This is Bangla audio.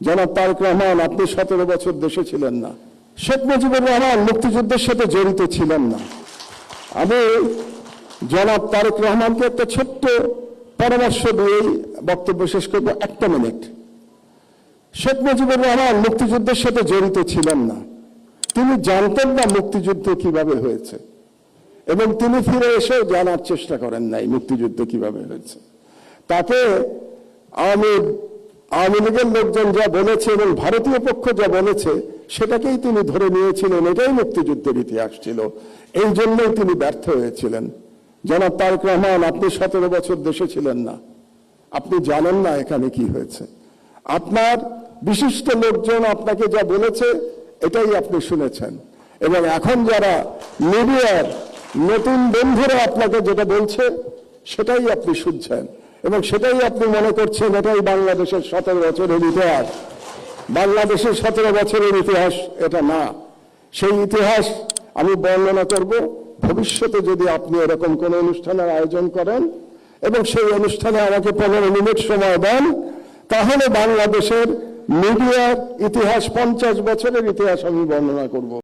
জনাব তারেক রহমান, আপনি 17 বছর দেশে ছিলেন না। শেখ মুজিবুর রহমান মুক্তিযুদ্ধের সাথে জড়িত ছিলেন না। আমি জনাব তারেক রহমানকে একটা ছোট্ট পরামর্শ দিয়ে বক্তব্য শেষ করব, 1 মিনিট। শেখ মুজিবুর রহমান মুক্তিযুদ্ধের সাথে জড়িত ছিলেন না। তিনি জানতেন না মুক্তিযুদ্ধ কিভাবে হয়েছে, এবং তিনি ফিরে এসেও জানার চেষ্টা করেন নাই মুক্তিযুদ্ধ কিভাবে হয়েছে। তাকে আওয়ামী লীগের লোকজন যা বলেছে এবং ভারতীয় পক্ষ যা বলেছে সেটাকেই তিনি ধরে নিয়েছিলেন, এটাই মুক্তিযুদ্ধের ইতিহাস ছিল। এই জন্যই তিনি ব্যর্থ হয়েছিলেন। জনাব তারেক রহমান, আপনি 17 বছর দেশে ছিলেন না, আপনি জানেন না এখানে কি হয়েছে। আপনার বিশিষ্ট লোকজন আপনাকে যা বলেছে এটাই আপনি শুনেছেন, এবং এখন যারা মিডিয়ার নতুন বন্ধুরা আপনাকে যেটা বলছে সেটাই আপনি শুনছেন, এবং সেটাই আপনি মনে করছেন এটাই বাংলাদেশের 17 বছরের ইতিহাস। বাংলাদেশের 17 বছরের ইতিহাস এটা না। সেই ইতিহাস আমি বর্ণনা করব ভবিষ্যতে যদি আপনি এরকম কোন অনুষ্ঠানের আয়োজন করেন এবং সেই অনুষ্ঠানে আমাকে 15 মিনিট সময় দেন, তাহলে বাংলাদেশের মিডিয়ার ইতিহাস 50 বছরের ইতিহাস আমি বর্ণনা করব।